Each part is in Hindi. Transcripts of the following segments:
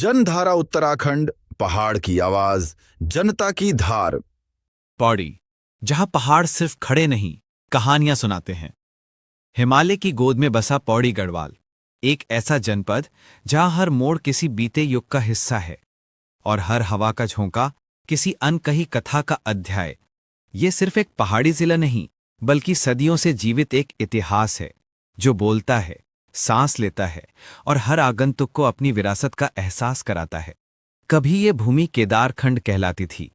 जनधारा उत्तराखंड, पहाड़ की आवाज, जनता की धार। पौड़ी, जहां पहाड़ सिर्फ खड़े नहीं, कहानियां सुनाते हैं। हिमालय की गोद में बसा पौड़ी गढ़वाल, एक ऐसा जनपद जहां हर मोड़ किसी बीते युग का हिस्सा है और हर हवा का झोंका किसी अनकही कथा का अध्याय। ये सिर्फ एक पहाड़ी जिला नहीं, बल्कि सदियों से जीवित एक इतिहास है जो बोलता है, सांस लेता है और हर आगंतुक को अपनी विरासत का एहसास कराता है। कभी ये भूमि केदारखंड कहलाती थी,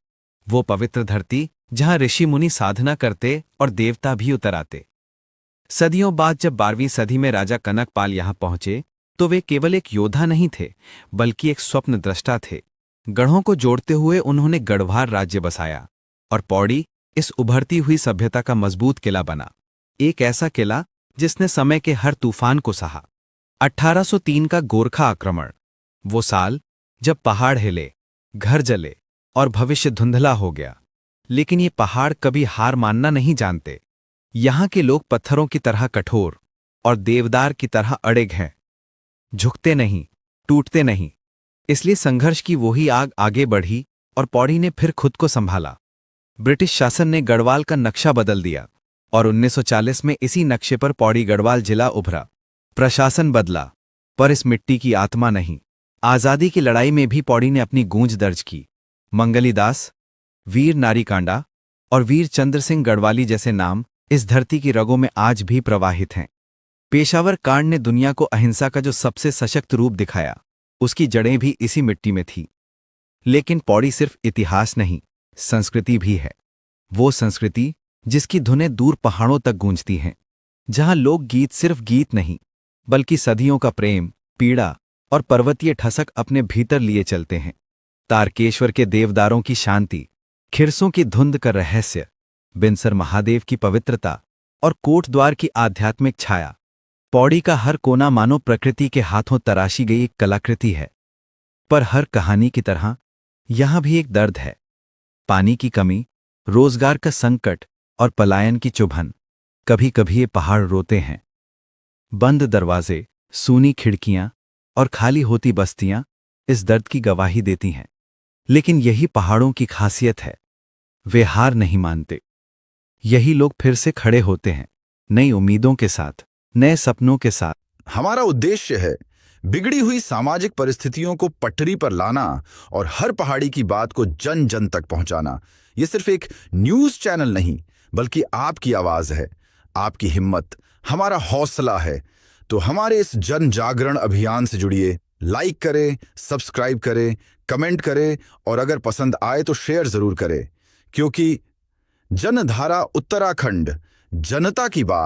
वो पवित्र धरती जहां ऋषि मुनि साधना करते और देवता भी उतर आते। सदियों बाद जब 12वीं सदी में राजा कनकपाल यहां पहुंचे, तो वे केवल एक योद्धा नहीं थे, बल्कि एक स्वप्न दृष्टा थे। गढ़ों को जोड़ते हुए उन्होंने गढ़वाल राज्य बसाया और पौड़ी इस उभरती हुई सभ्यता का मजबूत किला बना। एक ऐसा किला जिसने समय के हर तूफान को सहा। 1803 का गोरखा आक्रमण, वो साल जब पहाड़ हिले, घर जले और भविष्य धुंधला हो गया। लेकिन ये पहाड़ कभी हार मानना नहीं जानते। यहां के लोग पत्थरों की तरह कठोर और देवदार की तरह अड़िग हैं, झुकते नहीं, टूटते नहीं। इसलिए संघर्ष की वही आग आगे बढ़ी और पौड़ी ने फिर खुद को संभाला। ब्रिटिश शासन ने गढ़वाल का नक्शा बदल दिया और 1940 में इसी नक्शे पर पौड़ी गढ़वाल जिला उभरा। प्रशासन बदला, पर इस मिट्टी की आत्मा नहीं। आजादी की लड़ाई में भी पौड़ी ने अपनी गूंज दर्ज की। मंगली दास, वीर नारीकांडा और वीर चंद्र सिंह गढ़वाली जैसे नाम इस धरती की रगों में आज भी प्रवाहित हैं। पेशावर कांड ने दुनिया को अहिंसा का जो सबसे सशक्त रूप दिखाया, उसकी जड़ें भी इसी मिट्टी में थी। लेकिन पौड़ी सिर्फ इतिहास नहीं, संस्कृति भी है। वो संस्कृति जिसकी धुनें दूर पहाड़ों तक गूंजती हैं, जहां लोकगीत सिर्फ गीत नहीं, बल्कि सदियों का प्रेम, पीड़ा और पर्वतीय ठसक अपने भीतर लिए चलते हैं। तारकेश्वर के देवदारों की शांति, खिरसों की धुंध का रहस्य, बिनसर महादेव की पवित्रता और कोटद्वार की आध्यात्मिक छाया। पौड़ी का हर कोना मानो प्रकृति के हाथों तराशी गई एक कलाकृति है। पर हर कहानी की तरह यहां भी एक दर्द है। पानी की कमी, रोजगार का संकट और पलायन की चुभन। कभी कभी ये पहाड़ रोते हैं। बंद दरवाजे, सूनी खिड़कियां और खाली होती बस्तियां इस दर्द की गवाही देती हैं। लेकिन यही पहाड़ों की खासियत है, वे हार नहीं मानते। यही लोग फिर से खड़े होते हैं, नई उम्मीदों के साथ, नए सपनों के साथ। हमारा उद्देश्य है बिगड़ी हुई सामाजिक परिस्थितियों को पटरी पर लाना और हर पहाड़ी की बात को जन जन तक पहुंचाना। ये सिर्फ एक न्यूज चैनल नहीं, बल्कि आपकी आवाज है, आपकी हिम्मत, हमारा हौसला है। तो हमारे इस जन जागरण अभियान से जुड़िए। लाइक करें, सब्सक्राइब करें, कमेंट करें और अगर पसंद आए तो शेयर जरूर करें, क्योंकि जनधारा उत्तराखंड, जनता की बात।